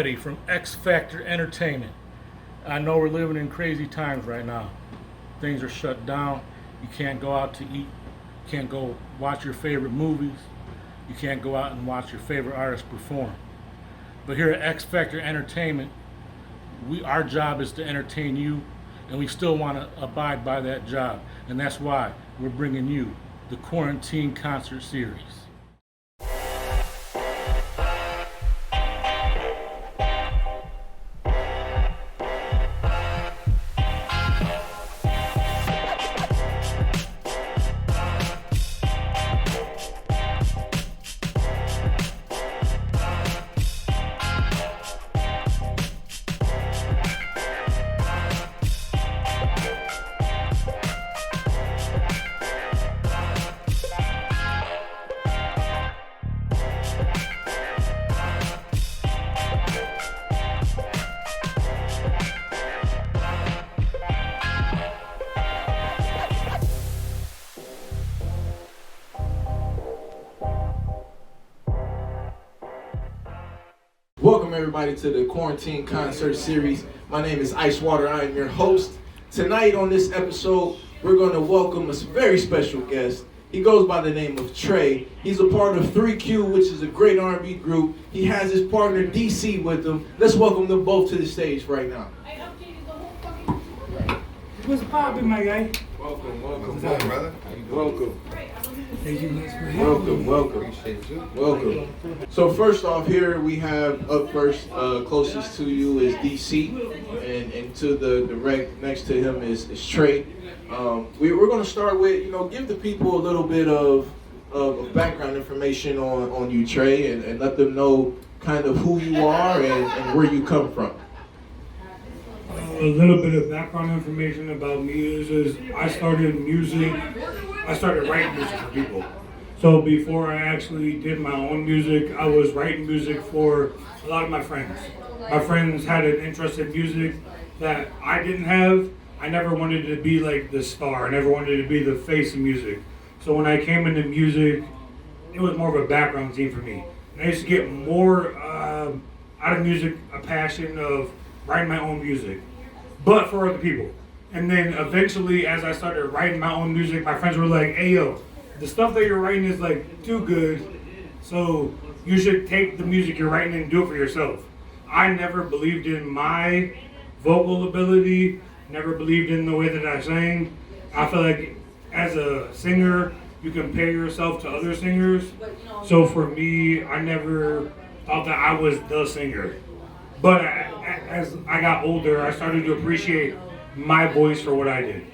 Eddie from X-Faktor Entertainment. I know we're living in crazy times right now. Things are shut down. You can't go out to eat. You can't go watch your favorite movies. You can't go out and watch your favorite artists perform. But here at X-Faktor Entertainment, our job is to entertain you, and we still want to abide by that job. And that's why we're bringing you the Quarantine Concert Series. Welcome everybody to the Quarantine Concert Series. My name is Icewater. I am your host. Tonight on this episode, we're going to welcome a very special guest. He goes by the name of Trey. He's a part of 3Q, which is a great R&B group. He has his partner DC with him. Let's welcome them both to the stage right now. What's poppin', my guy? Welcome, brother. Welcome. Thank you guys for having me. Welcome. Appreciate you. Welcome. So first off, here we have up first, closest to you is DC, and to the right next to him is Trey. We're going to start with, give the people a little bit of background information on you, Trey, and let them know kind of who you are and where you come from. A little bit of background information about me is I started writing music for people. So before I actually did my own music, I was writing music for a lot of my friends. My friends had an interest in music that I didn't have. I never wanted to be like the star. I never wanted to be the face of music. So when I came into music, it was more of a background scene for me. And I used to get more out of music, a passion of writing my own music, but for other people. And then eventually, as I started writing my own music, my friends were like, hey yo, the stuff that you're writing is like too good, so you should take the music you're writing and do it for yourself. I never believed in my vocal ability, never believed in the way that I sang. I feel like as a singer, you compare yourself to other singers. So for me, I never thought that I was the singer. But as I got older, I started to appreciate my voice for what I did.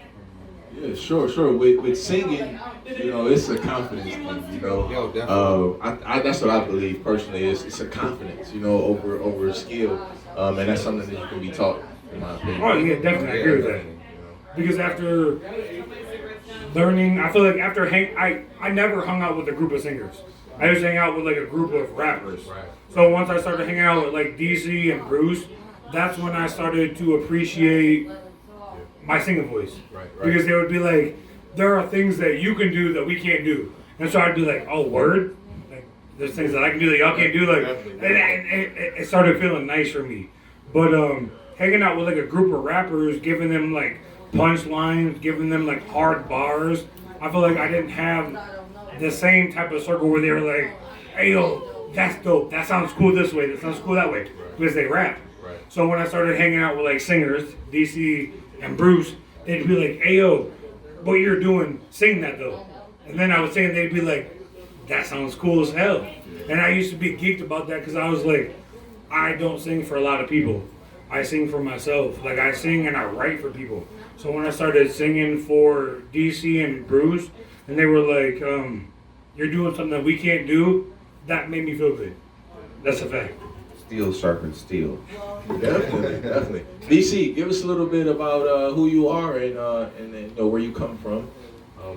Yeah, sure. With singing, it's a confidence thing. Yo, definitely. That's what I believe personally. It's a confidence, over skill, and that's something that you can be taught, in my opinion. Oh yeah, definitely, I agree with that. Because after learning, I feel like I never hung out with a group of singers. I used to hang out with like a group of rappers. Right. So once I started hanging out with like DC and Bruce, that's when I started to appreciate my singing voice. Right. Because they would be like, there are things that you can do that we can't do. And so I'd be like, oh, word? Like, there's things that I can do that y'all can't do. Like, it started feeling nice for me. But hanging out with like a group of rappers, giving them like punchlines, giving them like hard bars, I feel like I didn't have the same type of circle where they were like, hey, yo, that's dope. That sounds cool this way. That sounds cool that way. Because they rap. Right. So when I started hanging out with like singers, DC and Bruce, they'd be like, hey, yo, what you're doing, sing that though. And then I would sing and they'd be like, that sounds cool as hell. And I used to be geeked about that because I was like, I don't sing for a lot of people. I sing for myself. Like I sing and I write for people. So when I started singing for DC and Bruce, and they were like, you're doing something that we can't do, that made me feel good. That's a fact. Steel sharpens steel. Definitely. DC, give us a little bit about who you are and where you come from.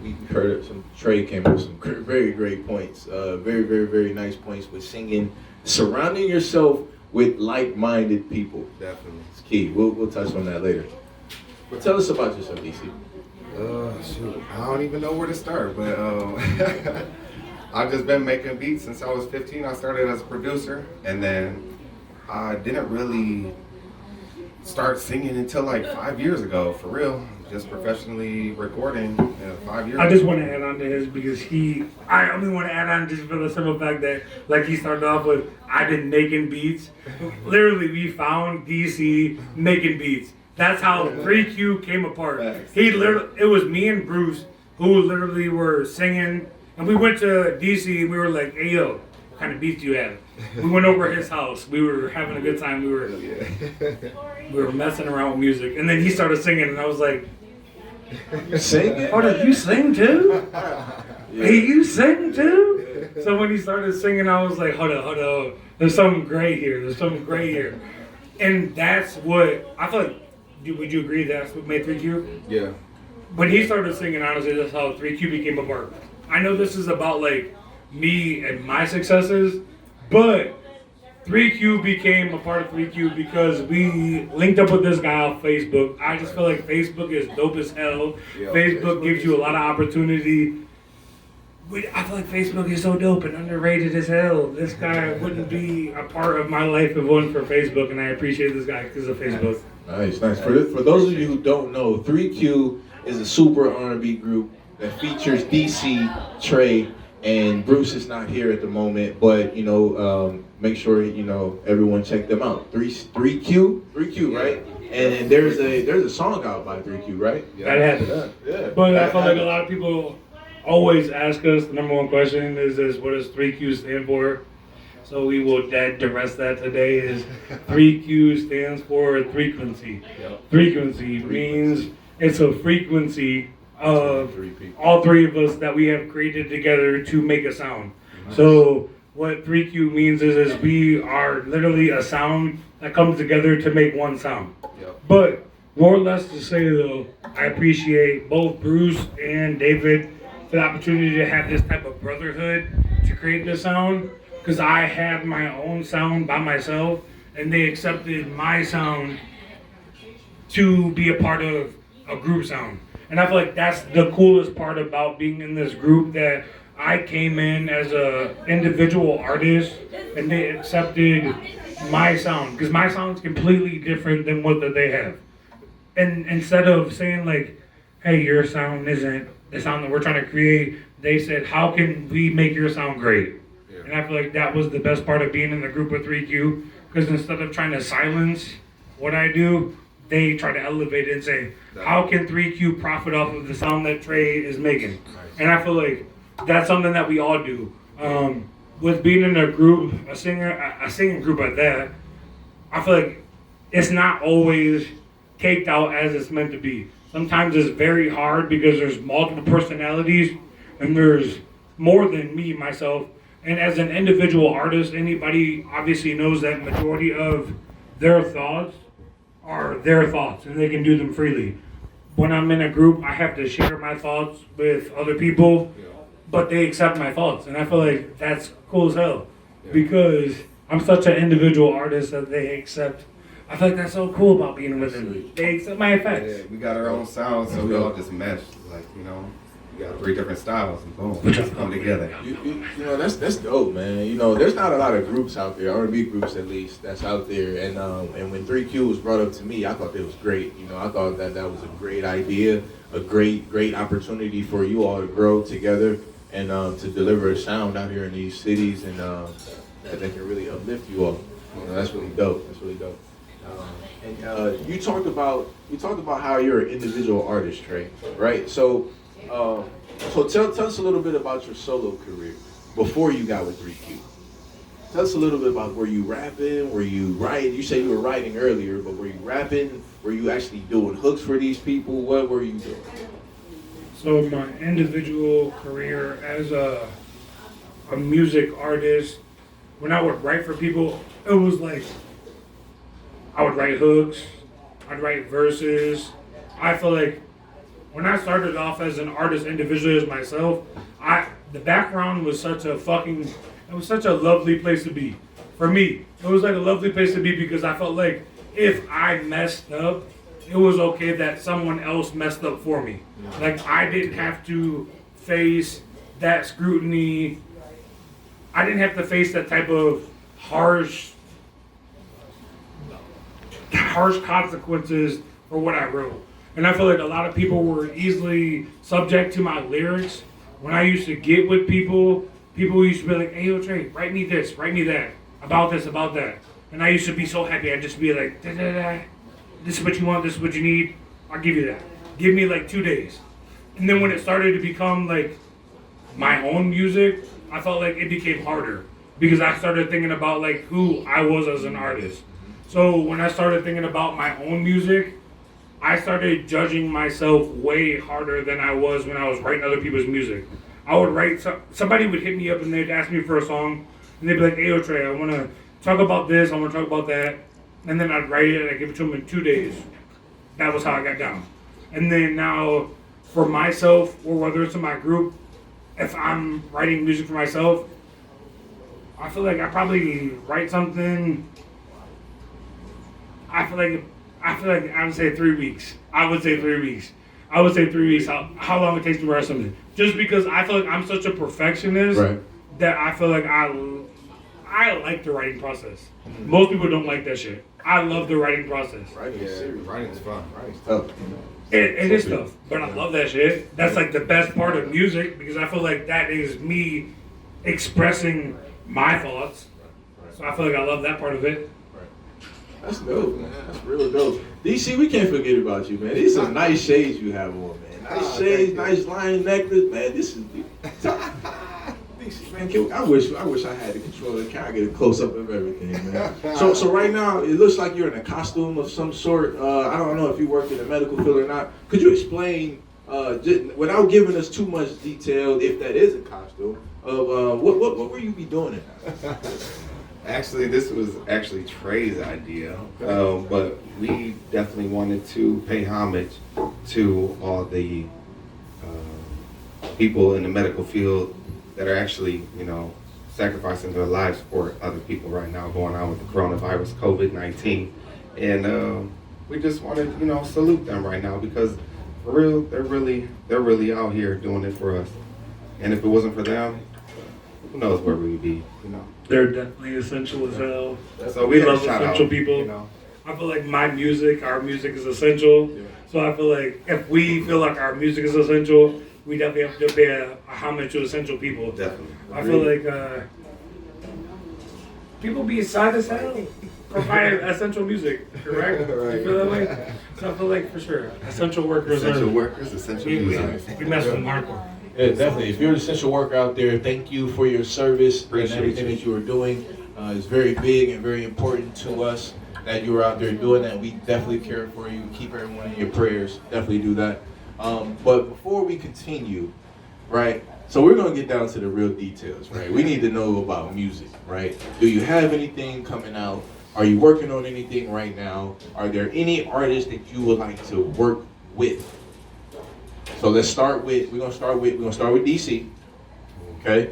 We heard some Trey came with some very great points, very nice points with singing, surrounding yourself with like-minded people. Definitely. It's key. We'll touch on that later. But tell us about yourself, DC. Shoot, I don't even know where to start, but I've just been making beats since I was 15. I started as a producer, and then I didn't really start singing until like 5 years ago, for real. Just professionally recording 5 years I just ago. want to add on to his because I only want to add on just for the simple fact that, like he started off with, I've been making beats. Literally, we found DC making beats. That's how 3Q came apart. It was me and Bruce who literally were singing, and we went to DC and we were like, hey yo, what kind of beats do you have? We went over his house. We were having a good time. We were messing around with music, and then he started singing, and I was like, Singing? "Oh, did you sing too? Hey, you sing too?" So when he started singing, I was like, "Hold up. There's something great here." And that's what I feel like. Would you agree that's what made 3Q? Yeah. When he started singing, honestly, that's how 3Q became apart. I know this is about like me and my successes, but 3Q became a part of 3Q because we linked up with this guy off Facebook. I just feel like Facebook is dope as hell. Yeah, Facebook gives you a lot of opportunity. I feel like Facebook is so dope and underrated as hell. This guy wouldn't be a part of my life if it wasn't for Facebook, and I appreciate this guy because of Facebook. Nice. For those of you who don't know, 3Q is a super R&B group that features DC, Trey, and Bruce is not here at the moment, but make sure everyone check them out. 3Q, right? And there's a song out by 3Q, right? That happened. Yeah. But I feel like a lot of people always ask us, the number one question is what does 3Q stand for? So we will address that today. Is 3Q stands for frequency. Frequency means it's a frequency of all three of us that we have created together to make a sound. So what 3Q means is we are literally a sound that comes together to make one sound. But more or less to say though, I appreciate both Bruce and David for the opportunity to have this type of brotherhood to create this sound, because I had my own sound by myself and they accepted my sound to be a part of a group sound. And I feel like that's the coolest part about being in this group, that I came in as a individual artist and they accepted my sound, because my sound's completely different than what that they have. And instead of saying like, hey, your sound isn't the sound that we're trying to create, they said, how can we make your sound great? And I feel like that was the best part of being in the group with 3Q, because instead of trying to silence what I do, they try to elevate it and say, how can 3Q profit off of the sound that Trey is making? And I feel like that's something that we all do. With being in a group, a singing group like that, I feel like it's not always caked out as it's meant to be. Sometimes it's very hard because there's multiple personalities and there's more than me, myself. And as an individual artist, anybody obviously knows that majority of their thoughts are their thoughts and they can do them freely. When I'm in a group, I have to share my thoughts with other people, but they accept my thoughts. And I feel like that's cool as hell because I'm such an individual artist that they accept. I feel like that's so cool about being with them. They accept my effects. Yeah, we got our own sound, so we all just mesh. Like, we got 3 different styles, and boom, we just come together. That's dope, man. There's not a lot of groups out there, R&B groups at least, that's out there. And when 3Q was brought up to me, I thought it was great. I thought that was a great idea, a great opportunity for you all to grow together and to deliver a sound out here in these cities, and that can really uplift you all. That's really dope. That's really dope. And you talked about how you're an individual artist, Trey, right? So tell us a little bit about your solo career before you got with 3Q. Tell us a little bit about, were you rapping? Were you writing? You said you were writing earlier, but were you rapping? Were you actually doing hooks for these people? What were you doing? So my individual career as a music artist, when I would write for people, it was like I would write hooks, I'd write verses. I feel like when I started off as an artist individually as myself, the background was such a lovely place to be. For me, it was like a lovely place to be because I felt like if I messed up, it was okay that someone else messed up for me. Like I didn't have to face that scrutiny. I didn't have to face that type of harsh harsh consequences for what I wrote. And I feel like a lot of people were easily subject to my lyrics. When I used to get with people used to be like, hey, yo, Trey, write me this, write me that, about this, about that. And I used to be so happy. I'd just be like, da, da, da. This is what you want, this is what you need, I'll give you that. Give me like 2 days. And then when it started to become like my own music, I felt like it became harder because I started thinking about like who I was as an artist. So when I started thinking about my own music, I started judging myself way harder than I was when I was writing other people's music. I would write, somebody would hit me up and they'd ask me for a song, and they'd be like, hey, yo, Trey, I want to talk about this, I want to talk about that. And then I'd write it and I'd give it to them in 2 days. That was how I got down. And then now, for myself, or whether it's in my group, if I'm writing music for myself, I feel like I probably write something, I would say 3 weeks. I would say 3 weeks. How long it takes to write something. Just because I feel like I'm such a perfectionist that I feel like I like the writing process. Most people don't like that shit. I love the writing process. Writing is serious. Writing is fun. Writing's tough. It is tough, but I love that shit. That's like the best part of music because I feel like that is me expressing my thoughts. So I feel like I love that part of it. That's dope, man. That's real dope. DC, we can't forget about you, man. These are nice shades you have on, man. Nice shades, nice lion necklace, man. This is DC, man. I wish I had the controller. Can I get a close up of everything, man? So right now it looks like you're in a costume of some sort. I don't know if you work in the medical field or not. Could you explain, just, without giving us too much detail, if that is a costume, of what will you be doing in that? Actually, this was actually Trey's idea, but we definitely wanted to pay homage to all the people in the medical field that are actually, sacrificing their lives for other people right now going on with the coronavirus, COVID-19. And we just wanted, salute them right now because for real, they're really out here doing it for us. And if it wasn't for them, who knows where we'd be, They're definitely essential as hell. So We gotta love shout essential out, people. I feel like our music is essential. So I feel like if we feel like our music is essential, we definitely have to pay a homage to essential people. Definitely. I feel like people be sad as hell provide essential music, correct? Right. You feel that way? So I feel like for sure, essential workers Essential workers, essential music. we mess with them hardcore. Yeah, definitely. If you're an essential worker out there, thank you for your service Appreciate and everything you. that you are doing. It's very big and very important to us that you are out there doing that. We definitely care for you. Keep everyone in your prayers. Definitely do that. But before we continue, right? So we're gonna get down to the real details, right? We need to know about music, right? Do you have anything coming out? Are you working on anything right now? Are there any artists that you would like to work with? So we're gonna start with DC. Okay.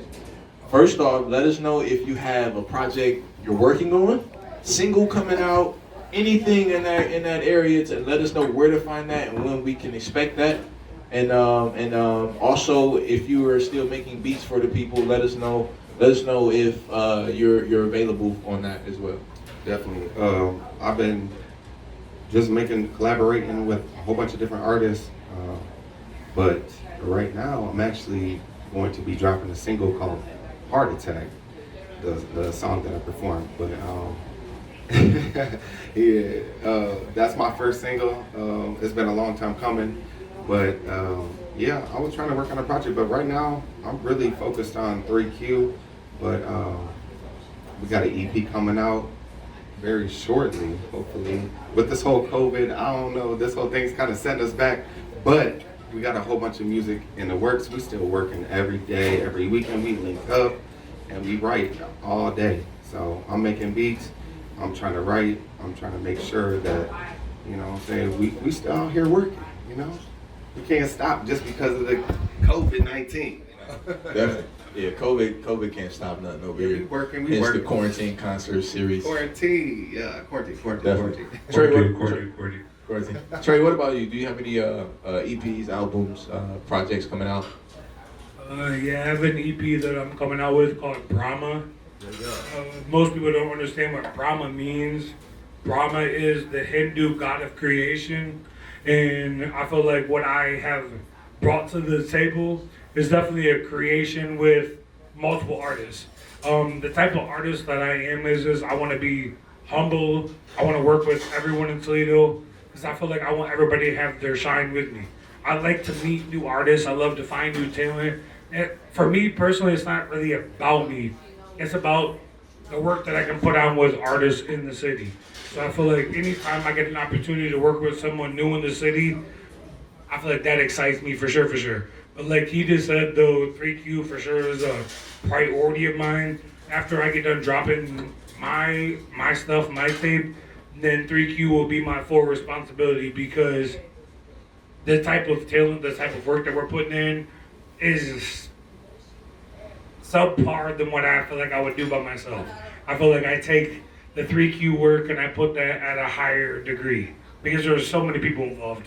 First off, let us know if you have a project you're working on, single coming out, anything in that area, to let us know where to find that and when we can expect that. And also if you are still making beats for the people, let us know if you're available on that as well. Definitely. I've been just collaborating with a whole bunch of different artists. But right now, I'm actually going to be dropping a single called Heart Attack, the song that I performed. But that's my first single. It's been a long time coming. But I was trying to work on a project. But right now, I'm really focused on 3Q. But we got an EP coming out very shortly, hopefully. With this whole COVID, I don't know, this whole thing's kind of setting us back. But we got a whole bunch of music in the works. We still working every day, every weekend. We link up and we write all day. So I'm making beats. I'm trying to write. I'm trying to make sure that, what I'm saying, we still out here working, We can't stop just because of the COVID-19. Definitely. Yeah, COVID can't stop nothing over here. We working. It's the quarantine concert series. Quarantine. Quarantine. Trey, what about you? Do you have any EPs, albums, projects coming out? I have an EP that I'm coming out with called Brahma. Most people don't understand what Brahma means. Brahma is the Hindu god of creation, and I feel like what I have brought to the table is definitely a creation with multiple artists. The type of artist that I am is I want to be humble. I want to work with everyone in Toledo because I feel like I want everybody to have their shine with me. I like to meet new artists. I love to find new talent. And for me personally, it's not really about me. It's about the work that I can put on with artists in the city. So I feel like anytime I get an opportunity to work with someone new in the city, I feel like that excites me for sure, for sure. But like he just said, though, 3Q for sure is a priority of mine. After I get done dropping my stuff, my tape, then 3Q will be my full responsibility because the type of talent, the type of work that we're putting in is subpar than what I feel like I would do by myself. I feel like I take the 3Q work and I put that at a higher degree because there's so many people involved.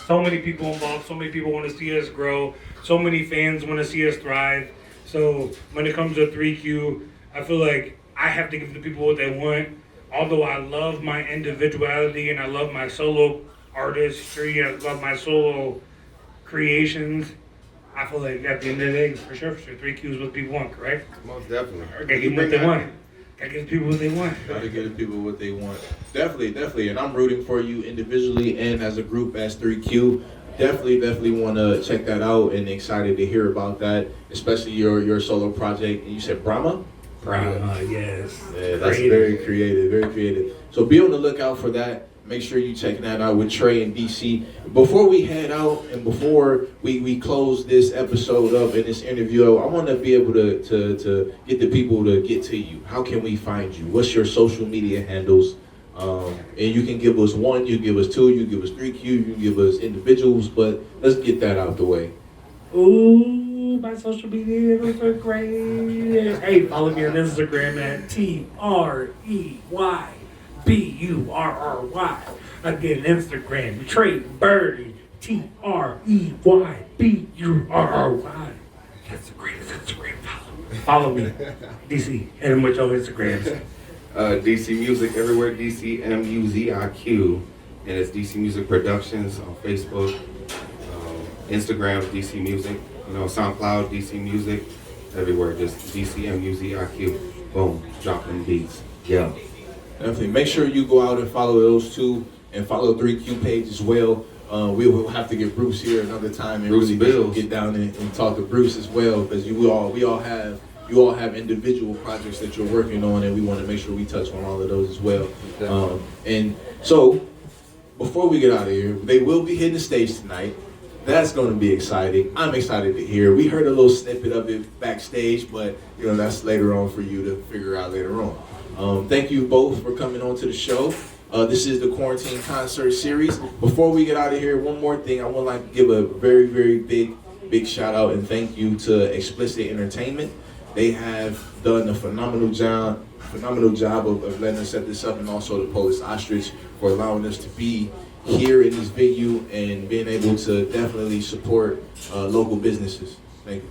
So many people want to see us grow. So many fans want to see us thrive. So when it comes to 3Q, I feel like I have to give the people what they want. Although I love my individuality and I love my solo artistry, I love my solo creations, I feel like at the end of the day, for sure, 3Q is what people want, correct? Most definitely. Gotta give them what they want. Gotta give people what they want. Gotta give the people what they want. Definitely. And I'm rooting for you individually and as a group as 3Q. Definitely want to check that out and excited to hear about that, especially your solo project. And you said Brahma? Brahma, yes. Yeah, that's very creative. So be on the lookout for that. Make sure you check that out with Trey and DC. Before we head out and before we close this episode up and this interview, I want to be able to get the people to get to you. How can we find you? What's your social media handles? And you can give us one, you give us two, you give us 3Q, you give us individuals, but let's get that out the way. Ooh, my social media handles are great. Hey, follow me on Instagram at TREYBURRY. Again, Instagram, Trey Birdie, TREYBURRY. That's the greatest Instagram follow. Follow me, DC, and I'm with your Instagrams. DC Music everywhere, DC MUZIQ, and it's DC Music Productions on Facebook, Instagram, DC Music, SoundCloud, DC Music, everywhere, just DC MUZIQ. Boom, dropping beats. Yeah. Definitely. Make sure you go out and follow those two and follow 3Q page as well. We will have to get Bruce here another time and Bruce really Bills. get down and talk to Bruce as well because you all have individual projects that you're working on and we want to make sure we touch on all of those as well. And so before we get out of here, they will be hitting the stage tonight. That's going to be exciting. I'm excited to hear. We heard a little snippet of it backstage, but that's later on for you to figure out later on. Thank you both for coming on to the show. This is the Quarantine Concert Series. Before we get out of here, one more thing. I would like to give a very, very big shout out and thank you to Explicit Entertainment. They have done a phenomenal job of letting us set this up, and also the Polish Ostrich for allowing us to be here in this venue and being able to definitely support local businesses. Thank you.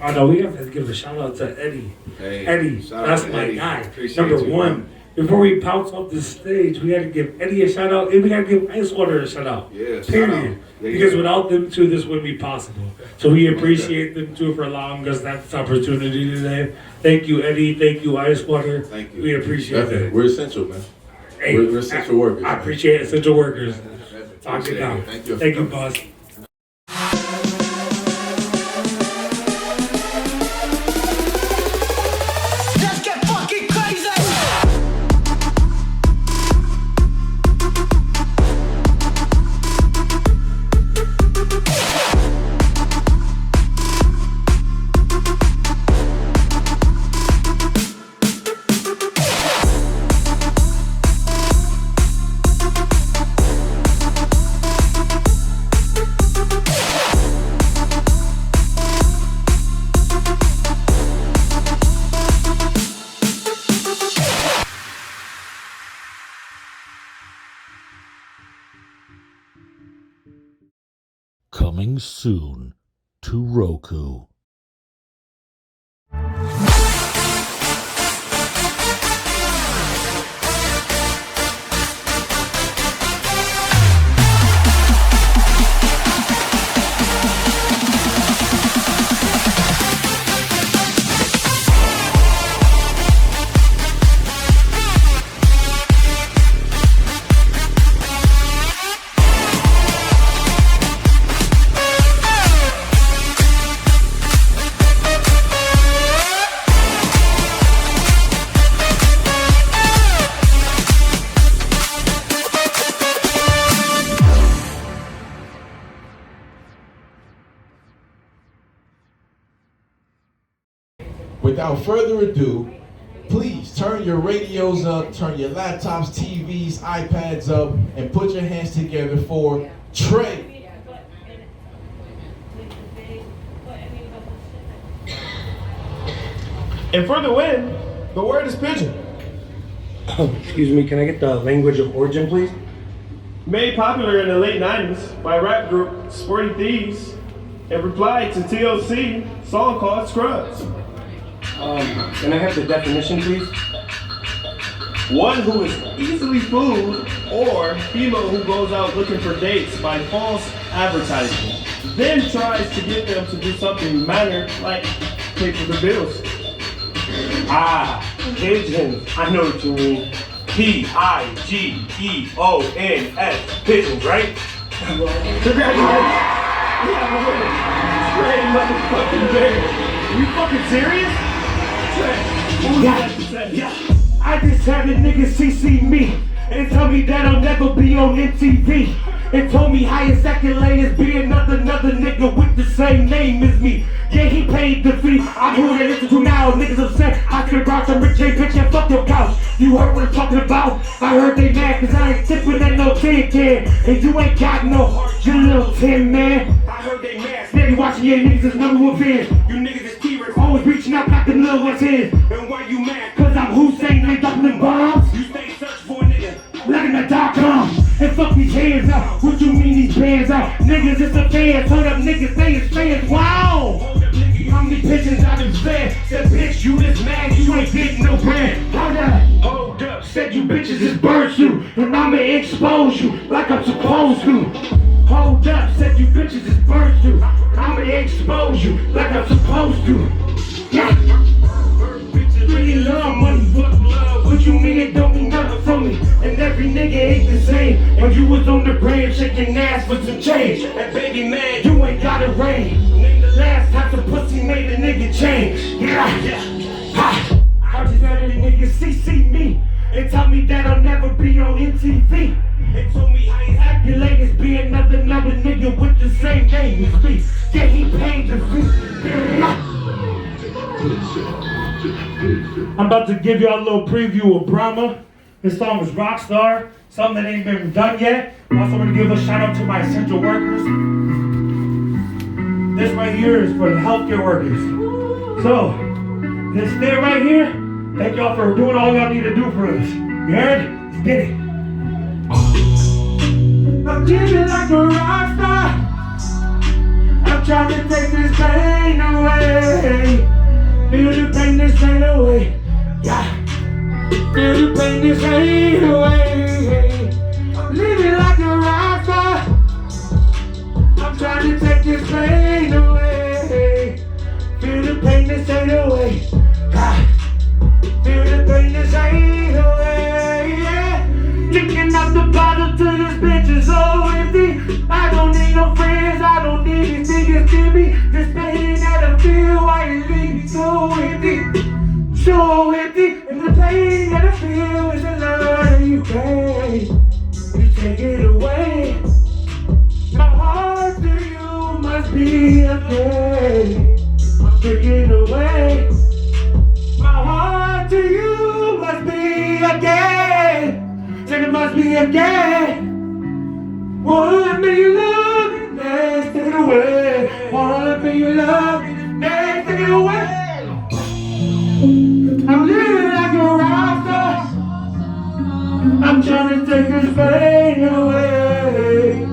Oh no, we have to give a shout out to Eddie. Hey, Eddie, shout out that's to my Eddie. guy. Appreciate Number you, one. man. Before we bounce off the stage, we got to give Eddie a shout out, and we got to give Icewater a shout out. Yeah, shout period. out. Yeah, Because yeah. without them two, this wouldn't be possible. So we appreciate them two for allowing us that opportunity today. Thank you, Eddie. Thank you, Icewater. Thank you. We appreciate Definitely. that. We're essential, man. Hey, We're essential workers. I man. appreciate essential workers. Talk Appreciate it down. it. Thank you. Thank you, boss. Let's get fucking crazy! Coming soon to Roku. without further ado, please turn your radios up, turn your laptops, TVs, iPads up, and put your hands together for Trey. And for the win, the word is pigeon. Excuse me, can I get the language of origin, please? Made popular in the late 90s by rap group Sporty Thieves and replied to TLC song called Scrubs. Can I have the definition, please? One who is easily fooled or female who goes out looking for dates by false advertising, then tries to get them to do something minor like pay for the bills. Ah, pigeons. I know what you mean. Pigeons, pigeons, right? Congratulations! We have a winner. Trey motherfucking Bear. Are you fucking serious? Trey, what would you like to say? Yeah. I just had a nigga CC me and tell me that I'll never be on MTV. And told me highest accolade is be another nigga with the same name as me. Yeah, he paid the fee. I'm who they listen to now. Niggas upset. I could've brought some rich J bitch and fuck your couch. You heard what I'm talking about? I heard they mad cause I ain't tipping at no tin can. And you ain't got no heart, you little tin man. I heard they mad. Steady watching your niggas is number one fans. You niggas is T-Rex, always reaching out like the little one's hands. And why you mad? Cause I'm Hussein, they dropping them bombs. You stay search for a nigga. Letting.com and fuck these hands out. What you mean these bands out? Niggas it's a fans. Hold up niggas, they is fans. Wow! Hold up nigga, how many pigeons I done fed? Said bitch, you this man, you ain't getting no brand. Hold up, said you bitches is bird suit. And I'ma expose you like I'm supposed to. Hold up, said you bitches is bird suit. I'ma expose you like I'm supposed to. Yeah. Really love money, fuck love. What you mean it don't mean nothing for me? And every nigga ain't the same. And you was on the brand shaking ass for some change. And baby man, you ain't got it rain. Name the last time some pussy made a nigga change. Yeah. Ha. I just had a nigga CC me and tell me that I'll never be on MTV. And told me I ain't accolades be another nigga with the same name as me. Yeah, he paid the fee. I'm about to give y'all a little preview of Brahma. This song is Rockstar, something that ain't been done yet. I also want to give a shout out to my essential workers. This right here is for the healthcare workers. So, this stay right here. Thank y'all for doing all y'all need to do for us. You heard? Let's get it. I'm living like a rockstar. I'm trying to take this pain away. Feel the pain this ain't away. Yeah. Feel the pain this ain't away. I'm living like a rockstar. I'm trying to take this pain away. Feel the pain this ain't away. Yeah. Feel the pain this ain't away. Yeah. Drinking out the bottle till this bitch is so empty. I don't need no friends. I don't need these niggas to me. This pain that I feel, why you leave me so empty? So empty, and the pain that I feel is the love that you gave. You take it away. My heart to you must be a game. I'm taking away. My heart to you must be a game. And it must be a game. One me you love, next take it away. One me you love, next take it away. I'm living like a rockstar. I'm trying to take this pain away.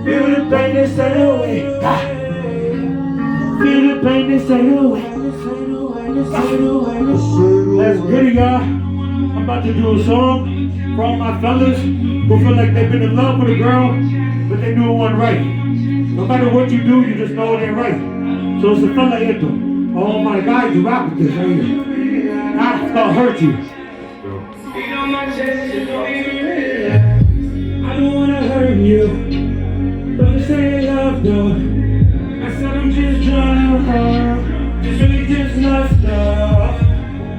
Feel the pain that's away. Feel the pain that's away. Let's get it, y'all. I'm about to do a song for all my fellas who feel like they've been in love with a girl, but they knew it wasn't right. No matter what you do, you just know it ain't right. So it's a fella anthem. All my guys who rock with this right here. It's gonna hurt you. I don't wanna hurt you, but this ain't love though. I said I'm just drunk, it's really just love stuff.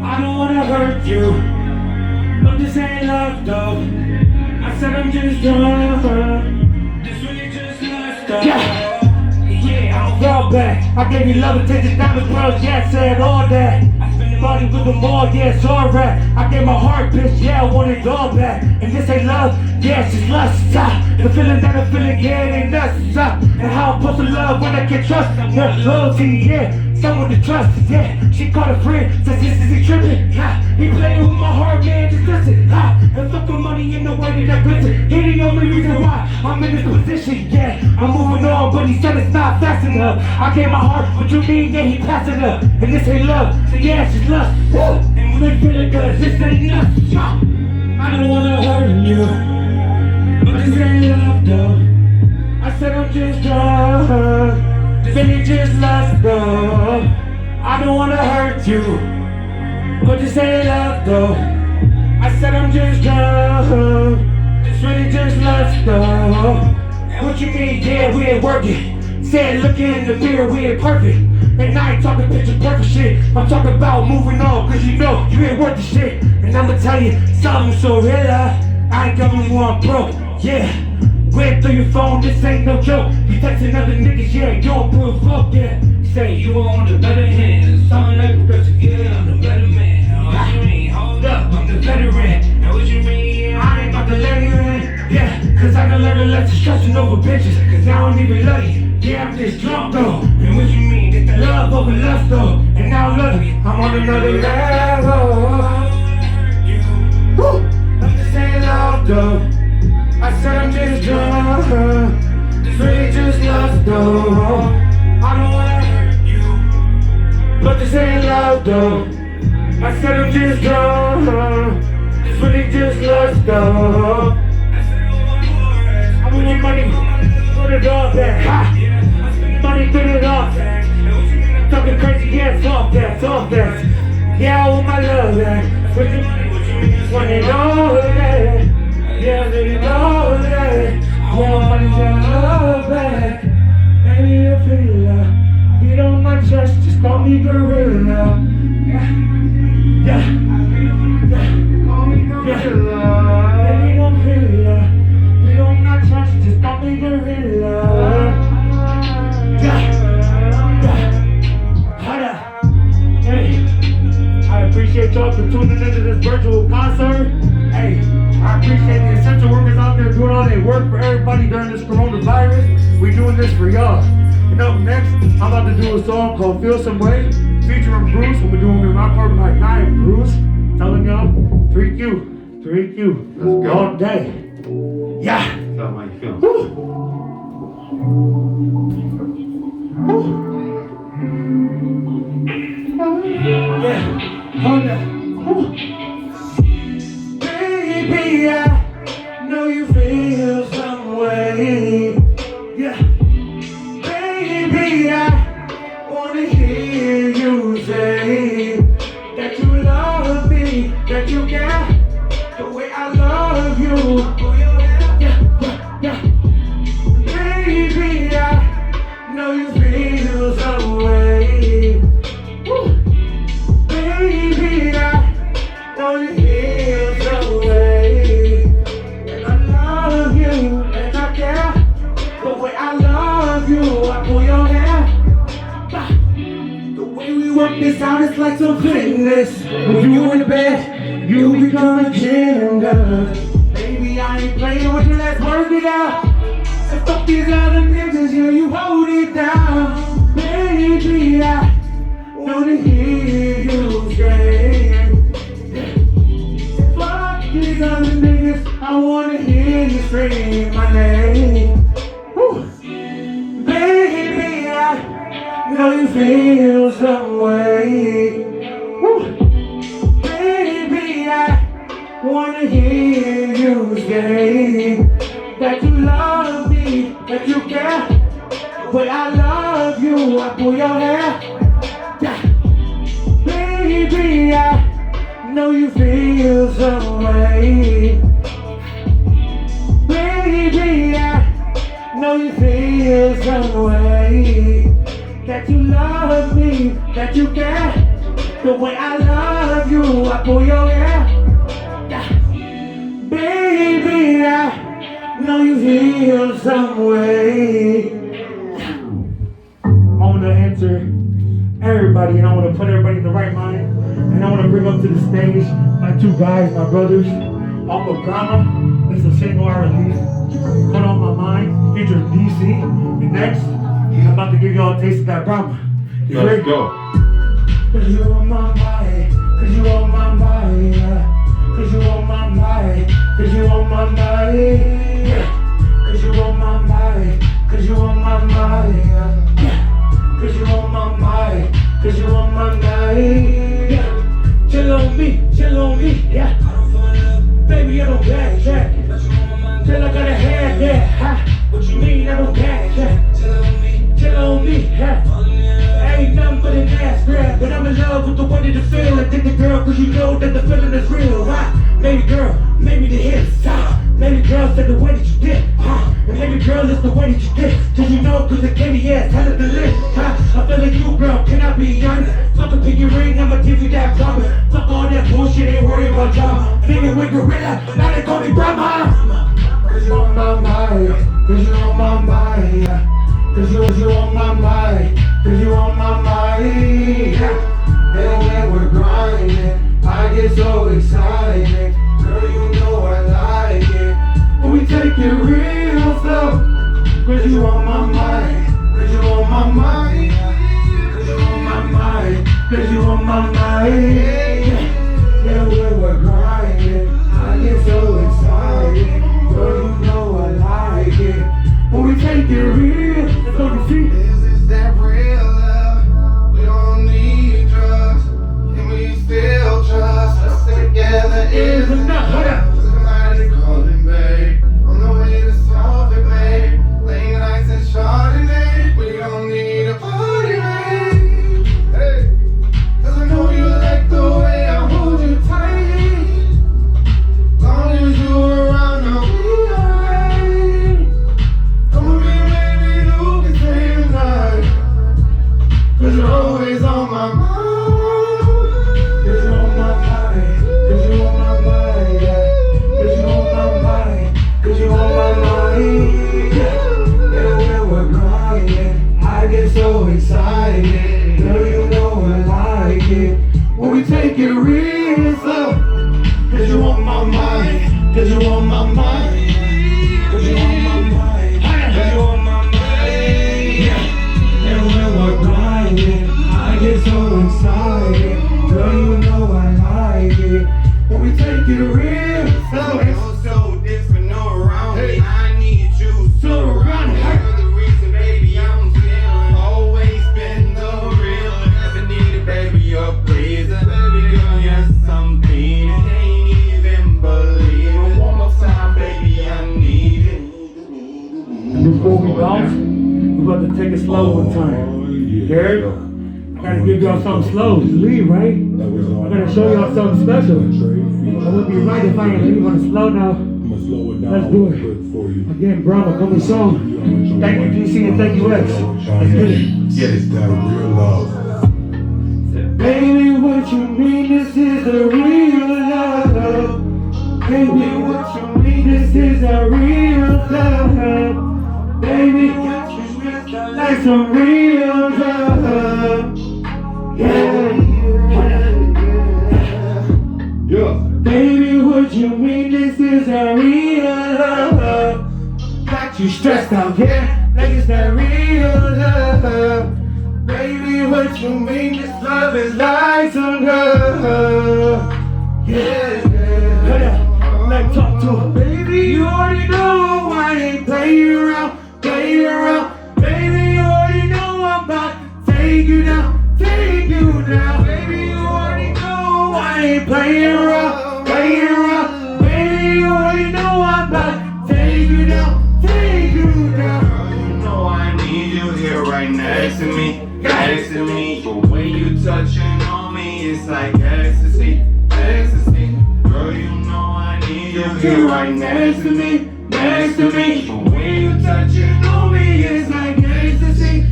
I don't wanna hurt you, but this ain't love though. I said I'm just drunk, this really just love stuff. Yeah, I'm well back. I gave you love, attention, diamonds, pearls, yeah, I said all that. Body with the mall, yeah, it's alright. I gave my heart, bitch, yeah, I want it all back. And this ain't love, yeah, it's just lust. The feeling that I'm feeling, yeah, it ain't nuts. And how I'm supposed to love when I can't trust. Yeah, loyalty, yeah, someone to trust, yeah. She called a friend, says this is he tripping. He playing with my heart, man, just listen. And fuck the money in the way that I glisten. He the only reason why I'm in this position, yeah. I'm moving on, but he said it's not fast enough. I gave my heart, what you mean, yeah, he passed it up. And this ain't love, so yeah, it's just lust. And when they feeling good, this ain't nuts. I don't wanna hurt you, but this ain't love though. I said I'm just drunk, this ain't just lust though. I don't wanna hurt you, but this ain't love though. I said I'm just drunk, this really just lust though. What you mean, yeah, we ain't working. Said looking in the mirror, we ain't perfect. And I ain't talking picture perfect shit. I'm talking about moving on, cause you know you ain't worth the shit. And I'ma tell you something so real. I ain't coming you on broke, yeah. Went through your phone, this ain't no joke. You texting other niggas, yeah, you don't prove up, yeah. Say you on the better hand, something like a person, yeah, I'm the better man. What you mean? Hold up, I'm the veteran. Now what you mean? I ain't about to let you in, yeah. Cause I done learned a lesson stressing over bitches. Cause now I don't even love you, yeah, I'm just drunk though. And what you mean? Get the love over lust though. And now look, I'm on another level. Woo! I'm just saying love though. I said I'm just drunk, this really just lust though. I don't wanna hurt you, but this ain't love though. I said I'm just drunk, this really just lust though. I want money, put it all back. Money, put it all back. Talking crazy, yeah, soft that. Yeah, I want my love back. With your money, just want it all back. Yeah, let it all back. Yeah, money, love back. Baby, I feel love. Beat on my chest, just call me gorilla. Yeah. Call me gorilla. Baby, don't feel love. Beat on my chest, just call me gorilla. Yeah. Hold up. Hey, I appreciate y'all for tuning into this virtual concert. Hey, I appreciate the essential workers out there doing all their work for everybody during this coronavirus. We doing this for y'all. And up next, I'm about to do a song called Feel Some Way, featuring Bruce. We'll be doing it in my part of my night. Bruce, telling y'all, 3Q. Let's go. All day. Yeah. Tell me how you feel. Woo. Woo. Yeah. Hold up. Woo. Baby, I know you feel some way. Yeah. Baby, I wanna hear you say that you love me, that you care the way I love you. Yeah. Baby, I know you feel some way. Woo. Baby, I know you feel some way. And I love you, and I care the way I love you. I pull your hair. The way we work this out is like some fitness. When you in the bed, you become a gender. Baby, I ain't playing with you, let's work it out. And fuck these other niggas, yeah, you hold it down. Baby, I know to hear you say. Fuck these other niggas, I wanna hear you scream my name. Woo. Baby, I know you feel some way. Woo. Baby, I wanna hear you say that you love me, that you care. But I love you, I pull your hair. Yeah. Baby, I know you feel some way. Baby, I know you feel some way. That you love me, that you care. The way I love you, I pull your hair. Yeah. Baby, I know you feel some way. I want to answer everybody, and I want to put everybody in the right mind. And I want to bring up to the stage my two guys, my brothers, off of Brahma. This is a single I released called On My Mind, featuring DC. And next, I'm about to give y'all a taste of that Brahma. You ready? Let's go. Cause you on my mind, cause you on my mind, yeah. Cause you on my mind, cause you on my mind, yeah. Cause you on my mind, cause you on my mind, yeah. Cause you on my mind, cause you on my mind, yeah. Chill on me, yeah. Baby, I don't backtrack. Till I got a hand, yeah, ha. What you mean I don't backtrack? Chill on me, yeah. Ain't nothing but an ass grab, but I'm in love with the way that you feel. I think the girl, cause you know that the feeling is real, huh? Maybe girl, maybe the hips, huh? Maybe girl said the way that you did, huh? And maybe girl is the way that you did. Cause you know, cause the candy ass hella the list, huh? I feel like you, girl, can I be honest? Fuck a pinky ring, I'ma give you that promise. Fuck all that bullshit, ain't worry about drama. Nigga with gorilla, now they call me Brahma. Cause you on my mind, cause you on my mind, yeah. Cause you on my mind, cause you on my mind, yeah. And when we're grinding, I get so excited. Girl, you know I like it. When we take it real slow. Cause you on my mind, cause you on my mind, cause you on my mind, cause you on my mind, yeah. And when we're grinding, I get so excited. Girl, you know I like it. When we take it real, let's go to see. Is that real love? We don't need drugs. Can we still trust us together? Is enough, hold up. Somebody calling, babe. On the way to solve it, babe. Late nights and Chardonnay. We don't need a party, babe. Hey, cause I know you like the way I hold you tight. Long as you around, I'll be alright. Come with me, baby, you can stay tonight. Cause you're always on my mind. Cause you on my mind, cause you on my mind, yeah. Cause you on my mind, cause you on my mind, yeah. And when we're crying, I get so excited. Girl, you know I like it. When we take it real slow. Cause you on my mind, cause you on my mind, cause you on my mind, cause you on my mind, yeah. And when we're grinding, I get so excited. Girl, you know I like it. When we take it real slow. You're so different, no around me. I need you So around me. You're the reason, baby, I'm feeling. Always been the real. Never needed, baby, you're pleasing. Baby girl, you're something. Can't even believe it. One more time, baby, I need it. And before we bounce, we're about to take it slow one time. Derek, I gotta give y'all something slow to leave, right? I gotta show y'all something special. I would be right if I ain't leave on a slow now. Let's do it. Again, Brahma, coming soon. Thank you, DC, and thank you, X. Let's get it. Get it, that real love. Baby, what you mean? This is the real love. Baby, what you mean? This is the real love. Baby, what you mean? Like some real love. Yeah. Yeah. Baby, what you mean? This is a real love. Got you stressed out, yeah? Like it's that real love. Baby, what you mean? This love is like some love. Yeah. Let's talk to her. Baby, you already know I ain't playing around. Baby, you already know I'm about to take you down. Baby, you already know I ain't playing around. Baby, you already know I'm about to take you down. Girl, you know I need you here right next to me. Next to me. The way you touching on me, it's like ecstasy. Girl, you know I need you here right next to me. The way you touching on me, it's like ecstasy.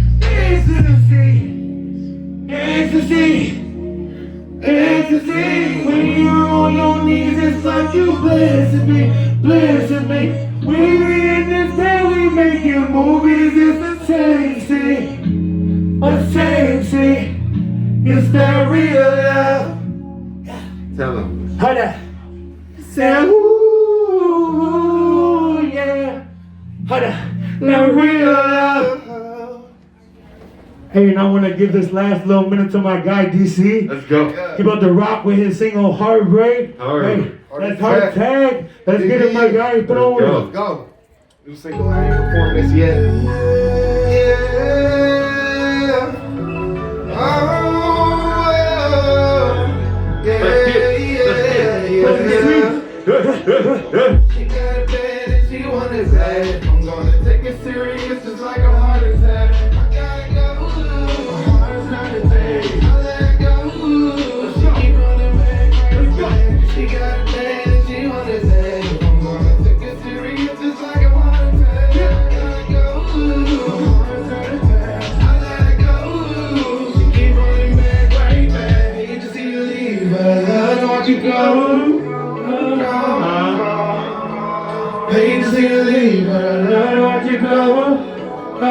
When you're on your knees, it's like you blessing me. When we in this bed, we making movies, it's the same scene. It's that real love. Tell him. Hada. Say, ooh, yeah. Hada. Now real love. Hey, and I want to give this last little minute to my guy, DC. Let's go. He about to rock with his single Heartbreak. Hey, that's Heart Tag. Let's get it, my guy. Put on with it. Let's go. New single, I ain't performed this yet. She got a bed and she want it bad. I'm gonna take it serious just like a heart attack. I gotta go, my heart's not a thing. I let go, she keep running back. She got a bed and she want it bad. I'm gonna take it serious just like a heart attack. I gotta go, my heart's not a thing. I let go, she keep running back, right back. Hate to see you leave, but I love to watch you go. Hate to see you leave, but I love to watch you go. I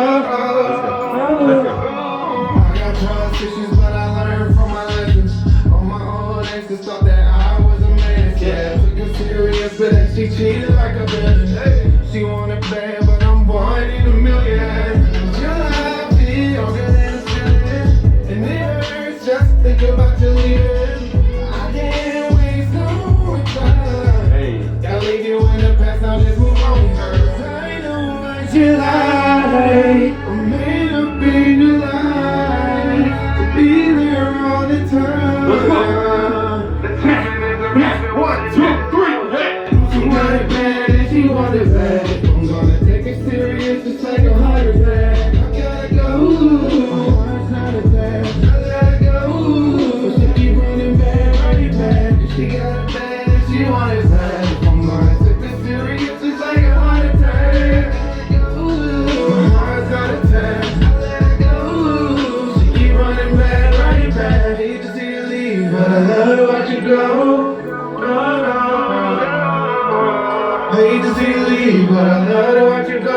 got trust issues, but I learned from my lessons. All my old exes thought that I was a man. Yeah, took her serious, but then she cheated like a villain. She wanted bad, but I'm one in a million. Your life is stronger than a ceiling, and it hurts just to think about you leaving. I can't waste no more time. Gotta leave you in the past, now just move on, girl. I know what you like. I'm made up in your life to be there all the time. One, two, three, she got it bad and she want it bad. I'm gonna take it serious just like a heart attack. I gotta go, my heart's not attack. I gotta go, but she keep running back, running back. She got it bad and she want it bad. I'm gonna take it serious just like a heart attack. My heart's not attack. I let go, she keep running back, running back. Hate to see you leave, but I love to watch you go. Hate to see you leave, but I love to watch you go.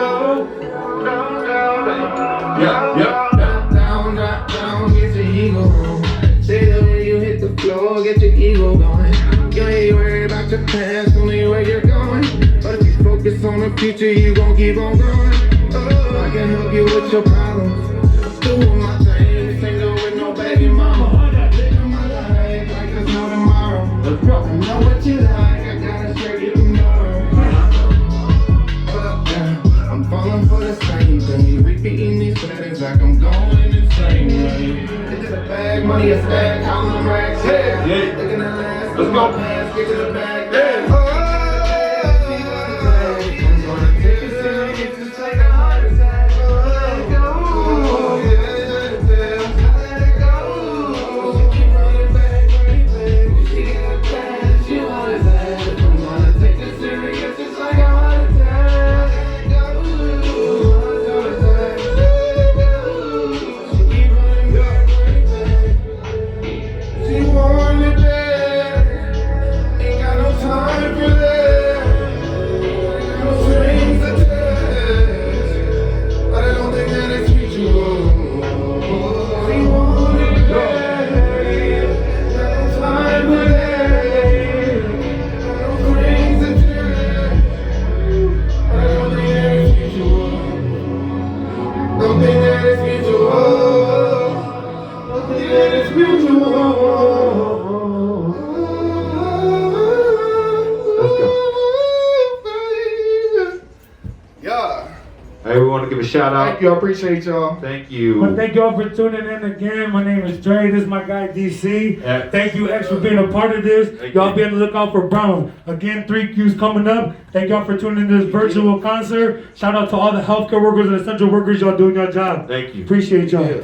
Down, get your ego on. Say that when you hit the floor, get your ego going. You ain't worried about your past, only where you're going. But if you focus on the future, you gon' keep on going. Oh, I can help you with your problems. I'm doing my thing, single with no baby mama. Living my life like there's no tomorrow. I know what you like, I gotta show you tomorrow. I'm falling for the same thing, repeating these settings like I'm going insane. Into the bag, money is stacked, count them racks. Yeah, looking at last, let's go. Pass, get to the bag. I'm gonna take it serious, just like a heart attack. I let it go. She keep running back, running back. She got it bad, she want it bad. I'm gonna take it serious, just like a heart attack. She wanted that, ain't got no time for that. No strings attached, but I don't think that it's mutual. She wanted that, got no time for that. No strings attached, but I don't think that it's mutual. Don't think that it's mutual. Don't think that it's mutual. Hey, we want to give a shout out. Thank you, I appreciate y'all. Thank you. Well, thank y'all for tuning in again. My name is Trey. This is my guy DC. Yeah. Thank you, X, for being a part of this. Thank Y'all you. be on the lookout for Brown. Again, 3Qs coming up. Thank y'all for tuning in to this virtual concert. Shout out to all the healthcare workers and essential workers. Y'all doing your job. Thank you. Appreciate y'all. Yeah.